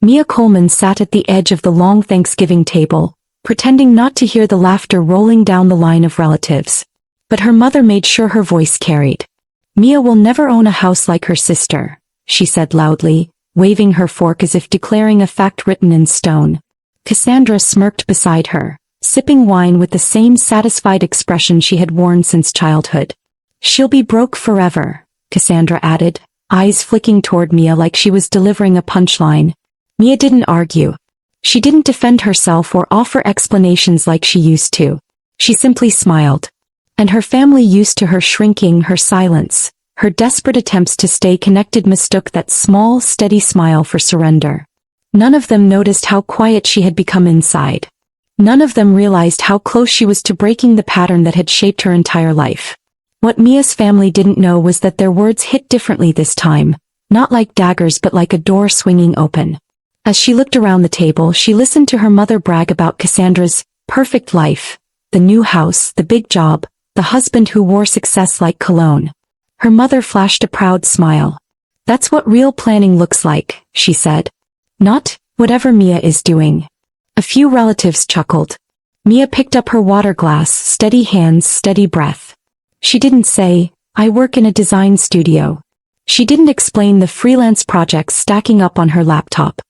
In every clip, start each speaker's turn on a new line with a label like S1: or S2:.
S1: Mia Coleman sat at the edge of the long Thanksgiving table, pretending not to hear the laughter rolling down the line of relatives. But her mother made sure her voice carried. Mia will never own a house like her sister, she said loudly, waving her fork as if declaring a fact written in stone. Cassandra smirked beside her, sipping wine with the same satisfied expression she had worn since childhood. She'll be broke forever, Cassandra added, eyes flicking toward Mia like she was delivering a punchline. Mia didn't argue. She didn't defend herself or offer explanations like she used to. She simply smiled. And her family, used to her shrinking, her silence, her desperate attempts to stay connected, mistook that small, steady smile for surrender. None of them noticed how quiet she had become inside. None of them realized how close she was to breaking the pattern that had shaped her entire life. What Mia's family didn't know was that their words hit differently this time, not like daggers but like a door swinging open. As she looked around the table, she listened to her mother brag about Cassandra's perfect life, the new house, the big job, the husband who wore success like cologne. Her mother flashed a proud smile. "That's what real planning looks like," she said. "Not whatever Mia is doing." A few relatives chuckled. Mia picked up her water glass, steady hands, steady breath. She didn't say, "I work in a design studio." She didn't explain the freelance projects stacking up on her laptop.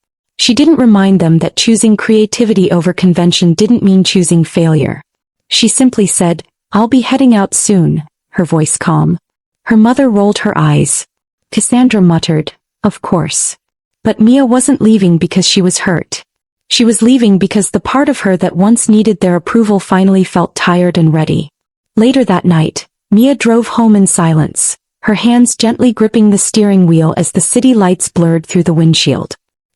S1: She didn't remind them that choosing creativity over convention didn't mean choosing failure. She simply said, "I'll be heading out soon," her voice calm. Her mother rolled her eyes. Cassandra muttered, "Of course." But Mia wasn't leaving because she was hurt. She was leaving because the part of her that once needed their approval finally felt tired and ready. Later that night, Mia drove home in silence, her hands gently gripping the steering wheel as the city lights blurred through the windshield.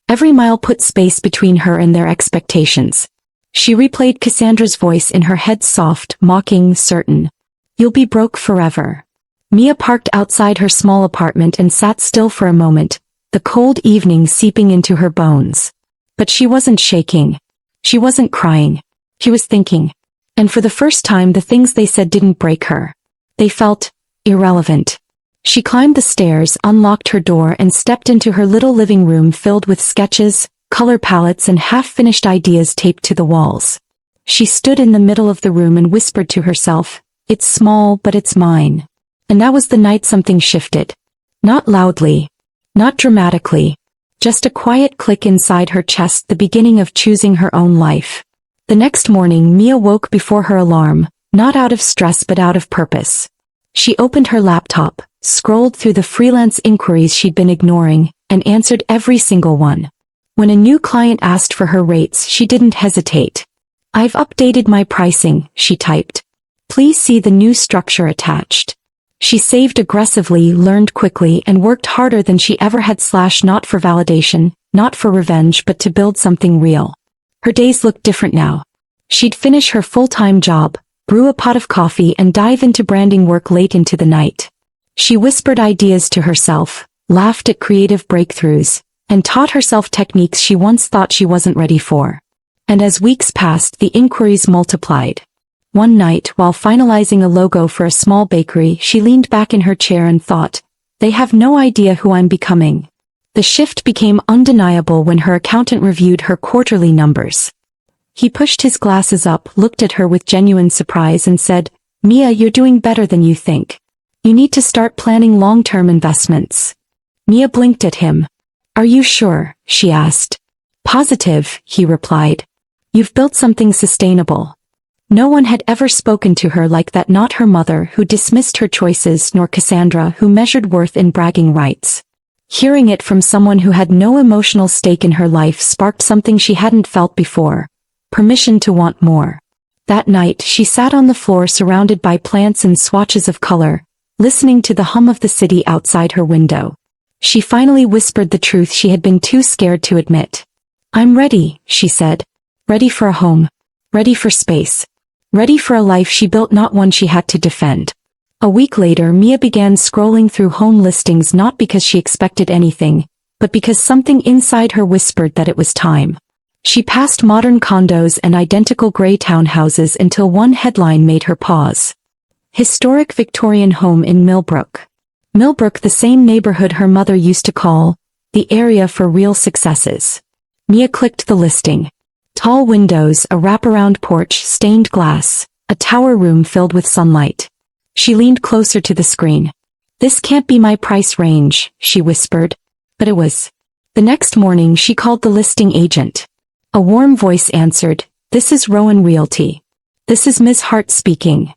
S1: Every mile put space between her and their expectations. She replayed Cassandra's voice in her head, soft, mocking, certain. "You'll be broke forever." Mia parked outside her small apartment and sat still for a moment, the cold evening seeping into her bones. But she wasn't shaking. She wasn't crying. She was thinking. And for the first time, the things they said didn't break her. They felt irrelevant. She climbed the stairs, unlocked her door, and stepped into her little living room filled with sketches, color palettes, and half-finished ideas taped to the walls. She stood in the middle of the room and whispered to herself, "It's small, but it's mine." And that was the night something shifted. Not loudly. Not dramatically. Just a quiet click inside her chest, the beginning of choosing her own life. The next morning, Mia woke before her alarm, not out of stress but out of purpose. She opened her laptop, scrolled through the freelance inquiries she'd been ignoring, and answered every single one. When a new client asked for her rates, she didn't hesitate. "I've updated my pricing," she typed. "Please see the new structure attached." She saved aggressively, learned quickly, and worked harder than she ever had, not for validation, not for revenge, but to build something real. Her days looked different now. She'd finish her full-time job, brew a pot of coffee, and dive into branding work late into the night. She whispered ideas to herself, laughed at creative breakthroughs, and taught herself techniques she once thought she wasn't ready for. And as weeks passed, the inquiries multiplied. One night, while finalizing a logo for a small bakery, she leaned back in her chair and thought, "They have no idea who I'm becoming." The shift became undeniable when her accountant reviewed her quarterly numbers. He pushed his glasses up, looked at her with genuine surprise, and said, "Mia, you're doing better than you think. You need to start planning long-term investments." Mia blinked at him. "Are you sure?" she asked. "Positive," he replied. "You've built something sustainable." No one had ever spoken to her like that, not her mother, who dismissed her choices, nor Cassandra, who measured worth in bragging rights. Hearing it from someone who had no emotional stake in her life sparked something she hadn't felt before: permission to want more. That night, she sat on the floor surrounded by plants and swatches of color, listening to the hum of the city outside her window. She finally whispered the truth she had been too scared to admit. "I'm ready," she said. "Ready for a home. Ready for space. Ready for a life she built, not one she had to defend." A week later, Mia began scrolling through home listings, not because she expected anything, but because something inside her whispered that it was time. She passed modern condos and identical gray townhouses until one headline made her pause. Historic Victorian home in Millbrook. Millbrook, the same neighborhood her mother used to call the area for real successes. Mia clicked the listing. Tall windows, a wraparound porch, stained glass, a tower room filled with sunlight. She leaned closer to the screen. "This can't be my price range," she whispered. But it was. The next morning she called the listing agent. A warm voice answered, "This is Rowan Realty. This is Ms. Hart speaking."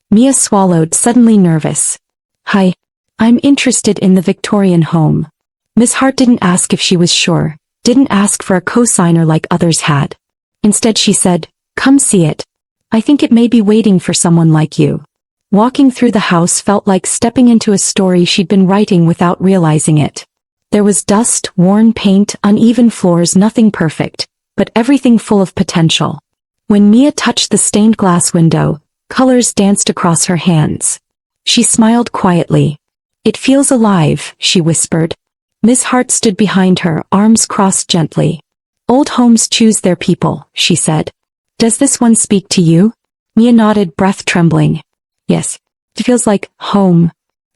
S1: Mia swallowed, suddenly nervous. "Hi. I'm interested in the Victorian home." Ms. Hart didn't ask if she was sure, didn't ask for a co-signer like others had. Instead she said, "Come see it. I think it may be waiting for someone like you." Walking through the house felt like stepping into a story she'd been writing without realizing it. There was dust, worn paint, uneven floors, nothing perfect, but everything full of potential. When Mia touched the stained glass window, colors danced across her hands. She smiled quietly. "It feels alive," she whispered. Miss Hart stood behind her, arms crossed gently. "Old homes choose their people," she said. "Does this one speak to you?" Mia nodded, breath trembling. "Yes. It feels like home."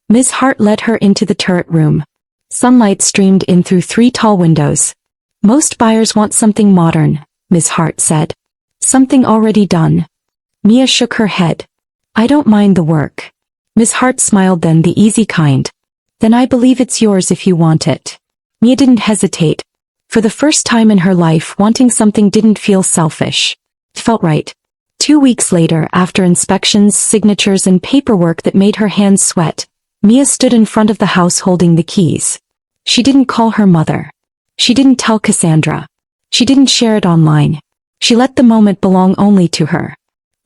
S1: Miss Hart led her into the turret room. Sunlight streamed in through 3 tall windows. "Most buyers want something modern," Miss Hart said. "Something already done." Mia shook her head. "I don't mind the work." Miss Hart smiled, then the easy kind. "Then I believe it's yours if you want it." Mia didn't hesitate. For the first time in her life, wanting something didn't feel selfish. It felt right. 2 weeks later, after inspections, signatures, and paperwork that made her hands sweat, Mia stood in front of the house holding the keys. She didn't call her mother. She didn't tell Cassandra. She didn't share it online. She let the moment belong only to her.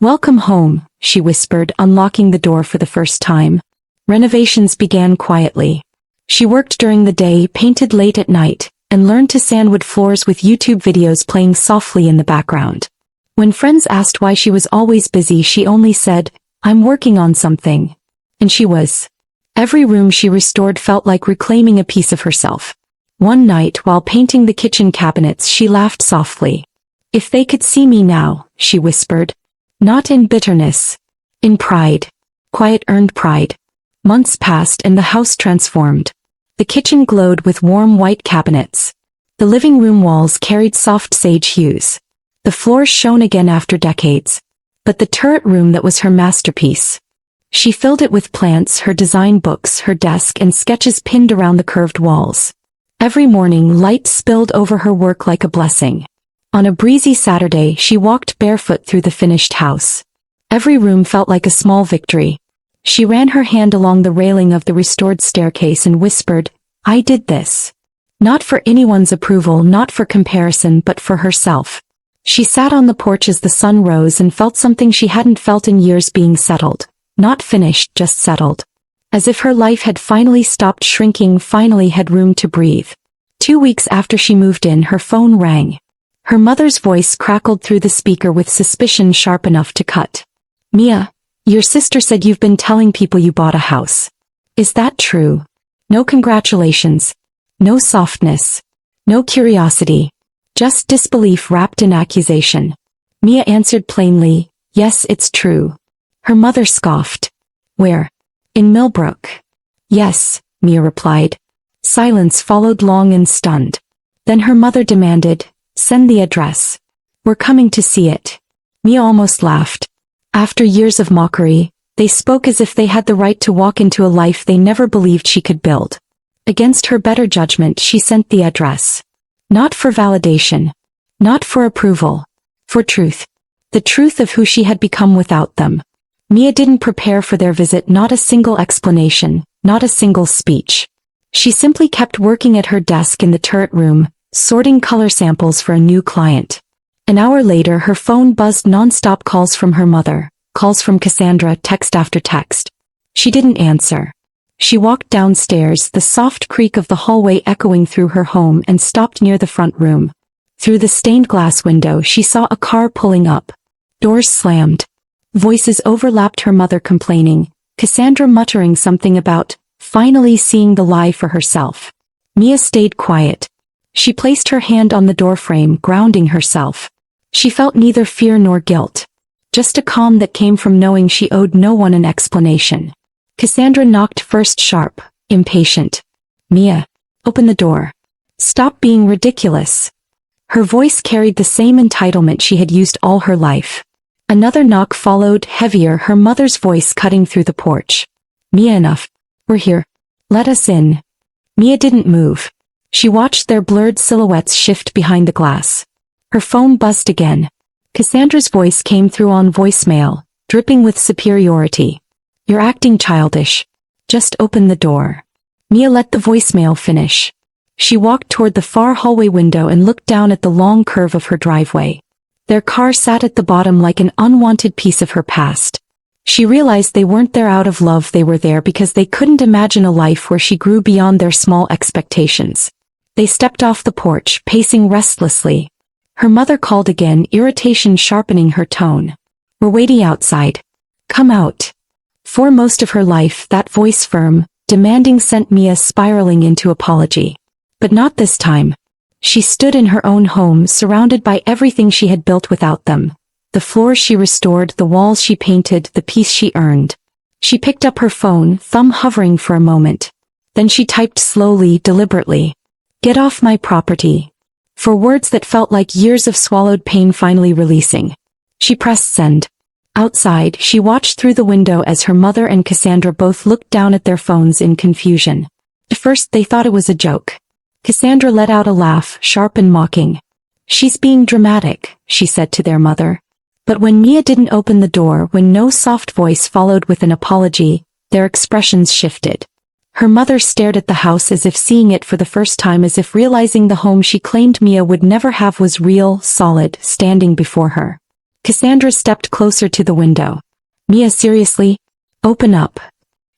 S1: "Welcome home," she whispered, unlocking the door for the first time. Renovations began quietly. She worked during the day, painted late at night, and learned to sandwood floors with YouTube videos playing softly in the background. When friends asked why she was always busy, she only said, "I'm working on something." And she was. Every room she restored felt like reclaiming a piece of herself. One night, while painting the kitchen cabinets, she laughed softly. "If they could see me now," she whispered. Not in bitterness. In pride. Quiet earned pride. Months passed and the house transformed. The kitchen glowed with warm white cabinets. The living room walls carried soft sage hues. The floors shone again after decades. But the turret room that was her masterpiece. She filled it with plants, her design books, her desk, and sketches pinned around the curved walls. Every morning, light spilled over her work like a blessing. On a breezy Saturday, she walked barefoot through the finished house. Every room felt like a small victory. She ran her hand along the railing of the restored staircase and whispered, "I did this." Not for anyone's approval, not for comparison, but for herself. She sat on the porch as the sun rose and felt something she hadn't felt in years, being settled. Not finished, just settled. As if her life had finally stopped shrinking, finally had room to breathe. 2 weeks after she moved in, her phone rang. Her mother's voice crackled through the speaker with suspicion sharp enough to cut. "Mia, your sister said you've been telling people you bought a house. Is that true?" No congratulations. No softness. No curiosity. Just disbelief wrapped in accusation. Mia answered plainly, "Yes, it's true." Her mother scoffed. "Where?" "In Millbrook." "Yes," Mia replied. Silence followed, long and stunned. Then her mother demanded, "Send the address. We're coming to see it." Mia almost laughed. After years of mockery, they spoke as if they had the right to walk into a life they never believed she could build. Against her better judgment, she sent the address. Not for validation. Not for approval. For truth. The truth of who she had become without them. Mia didn't prepare for their visit, not a single explanation, not a single speech. She simply kept working at her desk in the turret room, sorting color samples for a new client. An hour later, her phone buzzed, non-stop calls from her mother, calls from Cassandra, text after text. She didn't answer. She walked downstairs, the soft creak of the hallway echoing through her home, and stopped near the front room. Through the stained glass window, she saw a car pulling up. Doors slammed. Voices overlapped, her mother complaining, Cassandra muttering something about finally seeing the lie for herself. Mia stayed quiet. She placed her hand on the doorframe, grounding herself. She felt neither fear nor guilt. Just a calm that came from knowing she owed no one an explanation. Cassandra knocked first, sharp, impatient. "Mia, open the door. Stop being ridiculous." Her voice carried the same entitlement she had used all her life. Another knock followed, heavier, her mother's voice cutting through the porch. Mia, enough. We're here. Let us in. Mia didn't move. She watched their blurred silhouettes shift behind the glass. Her phone buzzed again. Cassandra's voice came through on voicemail, dripping with superiority. You're acting childish. Just open the door. Mia let the voicemail finish. She walked toward the far hallway window and looked down at the long curve of her driveway. Their car sat at the bottom like an unwanted piece of her past. She realized they weren't there out of love, they were there because they couldn't imagine a life where she grew beyond their small expectations. They stepped off the porch, pacing restlessly. Her mother called again, irritation sharpening her tone. We're waiting outside. Come out. For most of her life, that voice, firm, demanding, sent Mia spiraling into apology. But not this time. She stood in her own home, surrounded by everything she had built without them. The floors she restored, the walls she painted, the peace she earned. She picked up her phone, thumb hovering for a moment. Then she typed slowly, deliberately. Get off my property. For words that felt like years of swallowed pain finally releasing. She pressed send. Outside, she watched through the window as her mother and Cassandra both looked down at their phones in confusion. At first they thought it was a joke. Cassandra let out a laugh, sharp and mocking. She's being dramatic, she said to their mother. But when Mia didn't open the door, when no soft voice followed with an apology, their expressions shifted. Her mother stared at the house as if seeing it for the first time, as if realizing the home she claimed Mia would never have was real, solid, standing before her. Cassandra stepped closer to the window. Mia, seriously? Open up.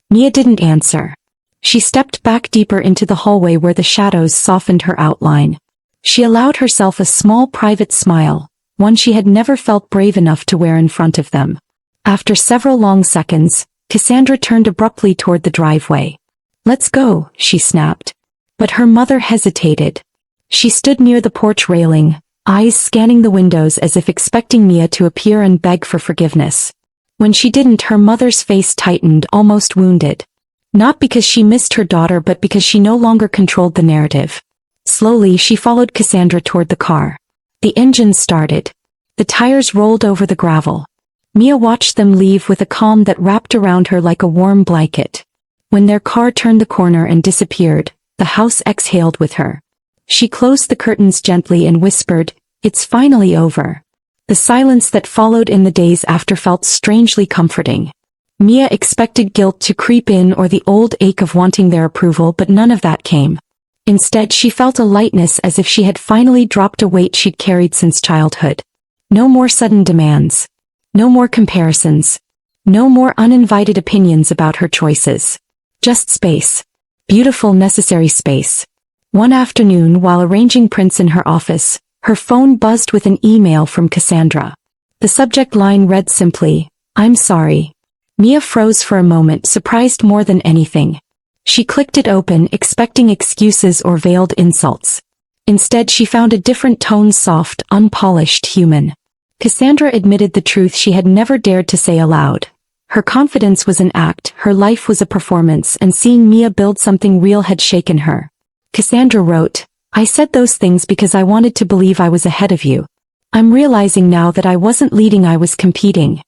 S1: Mia didn't answer. She stepped back deeper into the hallway where the shadows softened her outline. She allowed herself a small private smile, one she had never felt brave enough to wear in front of them. After several long seconds, Cassandra turned abruptly toward the driveway. Let's go, she snapped. But her mother hesitated. She stood near the porch railing, eyes scanning the windows as if expecting Mia to appear and beg for forgiveness. When she didn't, her mother's face tightened, almost wounded. Not because she missed her daughter, but because she no longer controlled the narrative. Slowly, she followed Cassandra toward the car. The engine started. The tires rolled over the gravel. Mia watched them leave with a calm that wrapped around her like a warm blanket. When their car turned the corner and disappeared, the house exhaled with her. She closed the curtains gently and whispered, "It's finally over." The silence that followed in the days after felt strangely comforting. Mia expected guilt to creep in or the old ache of wanting their approval, but none of that came. Instead, she felt a lightness, as if she had finally dropped a weight she'd carried since childhood. No more sudden demands. No more comparisons. No more uninvited opinions about her choices. Just space. Beautiful, necessary space. One afternoon, while arranging prints in her office, her phone buzzed with an email from Cassandra. The subject line read simply, "I'm sorry." Mia froze for a moment, surprised more than anything. She clicked it open, expecting excuses or veiled insults. Instead, she found a different tone, soft, unpolished, human. Cassandra admitted the truth she had never dared to say aloud. Her confidence was an act, her life was a performance, and seeing Mia build something real had shaken her. Cassandra wrote, "I said those things because I wanted to believe I was ahead of you. I'm realizing now that I wasn't leading, I was competing.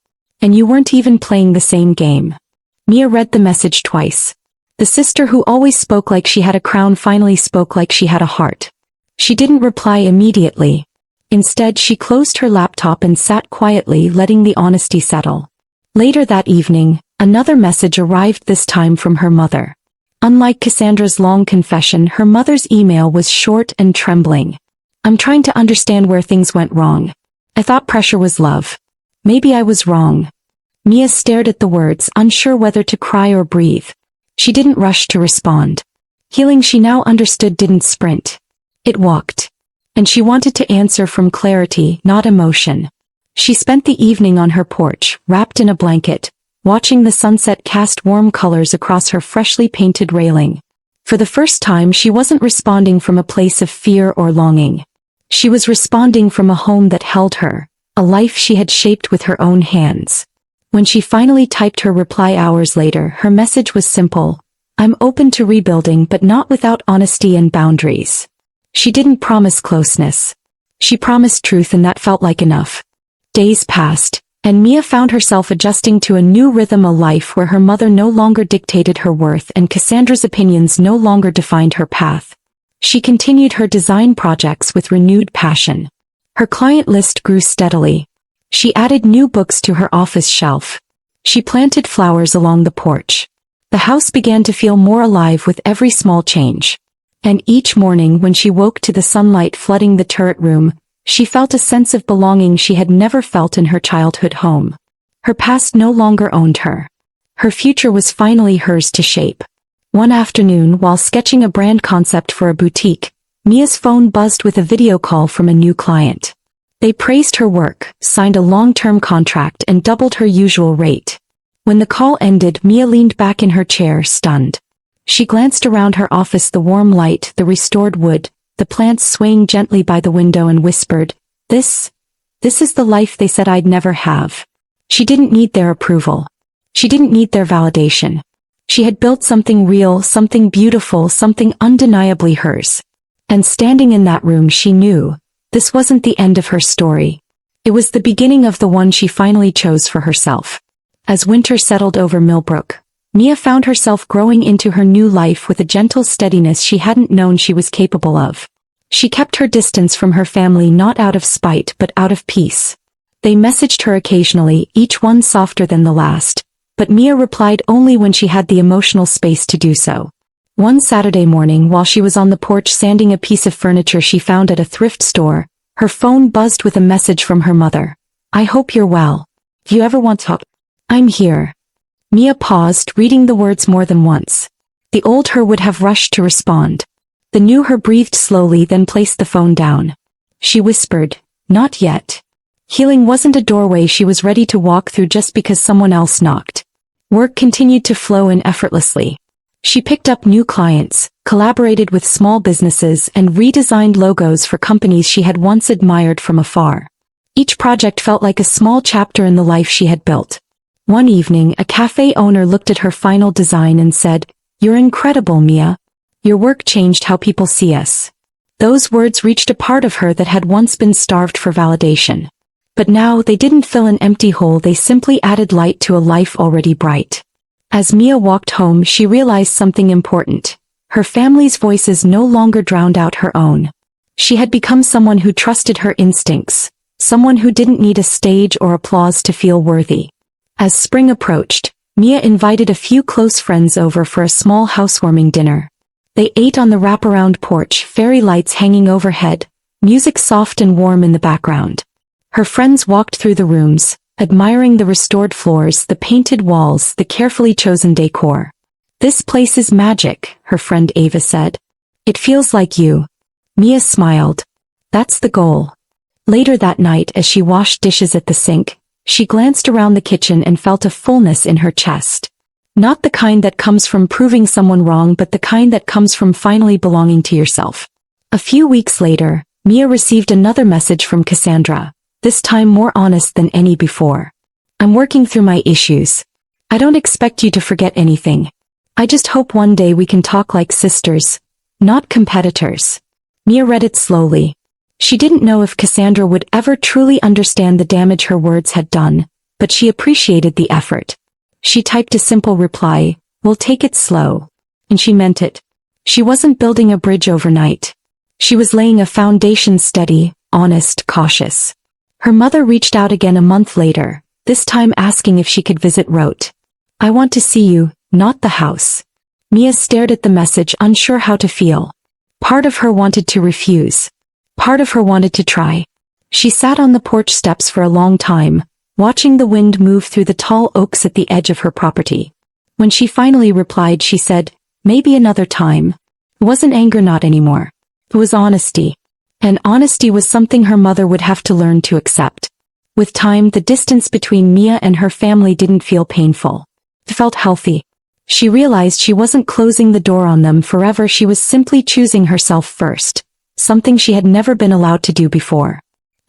S1: And you weren't even playing the same game." Mia read the message twice. The sister who always spoke like she had a crown finally spoke like she had a heart. She didn't reply immediately. Instead, she closed her laptop and sat quietly, letting the honesty settle. Later that evening, another message arrived, this time from her mother. Unlike Cassandra's long confession, her mother's email was short and trembling. "I'm trying to understand where things went wrong. I thought pressure was love. Maybe I was wrong." Mia stared at the words, unsure whether to cry or breathe. She didn't rush to respond. Healing, she now understood, didn't sprint. It walked. And she wanted to answer from clarity, not emotion. She spent the evening on her porch, wrapped in a blanket, watching the sunset cast warm colors across her freshly painted railing. For the first time, she wasn't responding from a place of fear or longing. She was responding from a home that held her, a life she had shaped with her own hands. When she finally typed her reply hours later, her message was simple: "I'm open to rebuilding, but not without honesty and boundaries." She didn't promise closeness. She promised truth and that felt like enough. Days passed, and Mia found herself adjusting to a new rhythm, a life where her mother no longer dictated her worth and Cassandra's opinions no longer defined her path. She continued her design projects with renewed passion. Her client list grew steadily. She added new books to her office shelf. She planted flowers along the porch. The house began to feel more alive with every small change. And each morning when she woke to the sunlight flooding the turret room, she felt a sense of belonging she had never felt in her childhood home. Her past no longer owned her. Her future was finally hers to shape. One afternoon, while sketching a brand concept for a boutique, Mia's phone buzzed with a video call from a new client. They praised her work, signed a long-term contract, and doubled her usual rate. When the call ended, Mia leaned back in her chair, stunned. She glanced around her office, the warm light, the restored wood, the plants swaying gently by the window, and whispered, This is the life they said I'd never have. She didn't need their approval. She didn't need their validation. She had built something real, something beautiful, something undeniably hers. And standing in that room, she knew this wasn't the end of her story. It was the beginning of the one she finally chose for herself. As winter settled over Millbrook, Mia found herself growing into her new life with a gentle steadiness she hadn't known she was capable of. She kept her distance from her family, not out of spite but out of peace. They messaged her occasionally, each one softer than the last, but Mia replied only when she had the emotional space to do so. One Saturday morning, while she was on the porch sanding a piece of furniture she found at a thrift store, her phone buzzed with a message from her mother. I hope you're well. Do you ever want to talk? I'm here. Mia paused, reading the words more than once. The old her would have rushed to respond. The new her breathed slowly, then placed the phone down. She whispered, Not yet. Healing wasn't a doorway she was ready to walk through just because someone else knocked. Work continued to flow in effortlessly. She picked up new clients, collaborated with small businesses, and redesigned logos for companies she had once admired from afar. Each project felt like a small chapter in the life she had built. One evening, a cafe owner looked at her final design and said, You're incredible, Mia. Your work changed how people see us. Those words reached a part of her that had once been starved for validation. But now they didn't fill an empty hole, they simply added light to a life already bright. As Mia walked home, she realized something important. Her family's voices no longer drowned out her own. She had become someone who trusted her instincts, someone who didn't need a stage or applause to feel worthy. As spring approached, Mia invited a few close friends over for a small housewarming dinner. They ate on the wraparound porch, fairy lights hanging overhead, music soft and warm in the background. Her friends walked through the rooms, admiring the restored floors, the painted walls, the carefully chosen decor. This place is magic, her friend Ava said. It feels like you. Mia smiled. That's the goal. Later that night, as she washed dishes at the sink, she glanced around the kitchen and felt a fullness in her chest. Not the kind that comes from proving someone wrong, but the kind that comes from finally belonging to yourself. A few weeks later, Mia received another message from Cassandra, this time more honest than any before. I'm working through my issues. I don't expect you to forget anything. I just hope one day we can talk like sisters, not competitors. Mia read it slowly. She didn't know if Cassandra would ever truly understand the damage her words had done, but she appreciated the effort. She typed a simple reply, We'll take it slow. And she meant it. She wasn't building a bridge overnight. She was laying a foundation, steady, honest, cautious. Her mother reached out again a month later, this time asking if she could visit. Wrote, I want to see you, not the house. Mia stared at the message, unsure how to feel. Part of her wanted to refuse. Part of her wanted to try. She sat on the porch steps for a long time, watching the wind move through the tall oaks at the edge of her property. When she finally replied, she said, Maybe another time. It wasn't anger, not anymore. It was honesty. And honesty was something her mother would have to learn to accept. With time, the distance between Mia and her family didn't feel painful. It felt healthy. She realized she wasn't closing the door on them forever, she was simply choosing herself first, something she had never been allowed to do before.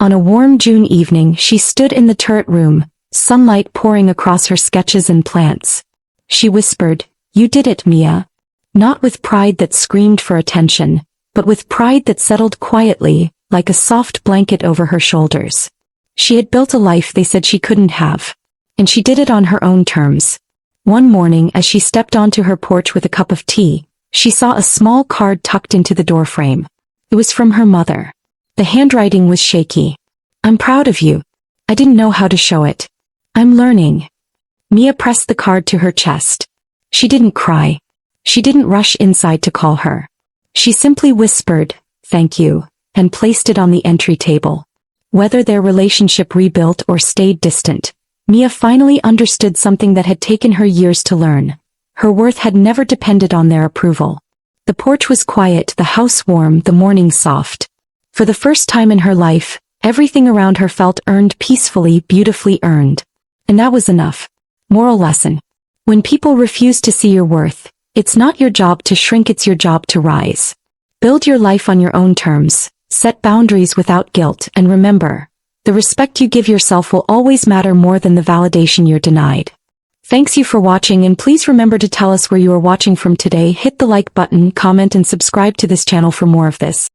S1: On a warm June evening, she stood in the turret room, sunlight pouring across her sketches and plants. She whispered, You did it, Mia. Not with pride that screamed for attention, but with pride that settled quietly, like a soft blanket over her shoulders. She had built a life they said she couldn't have. And she did it on her own terms. One morning as she stepped onto her porch with a cup of tea, she saw a small card tucked into the doorframe. It was from her mother. The handwriting was shaky. "I'm proud of you. I didn't know how to show it. I'm learning." Mia pressed the card to her chest. She didn't cry. She didn't rush inside to call her. She simply whispered, "Thank you," and placed it on the entry table. Whether their relationship rebuilt or stayed distant, Mia finally understood something that had taken her years to learn. Her worth had never depended on their approval. The porch was quiet, the house warm, the morning soft. For the first time in her life, everything around her felt earned, peacefully, beautifully earned. And that was enough. Moral lesson. When people refuse to see your worth, it's not your job to shrink, it's your job to rise. Build your life on your own terms, set boundaries without guilt, and remember, the respect you give yourself will always matter more than the validation you're denied. Thanks you for watching, and please remember to tell us where you are watching from today. Hit the like button, comment and subscribe to this channel for more of this.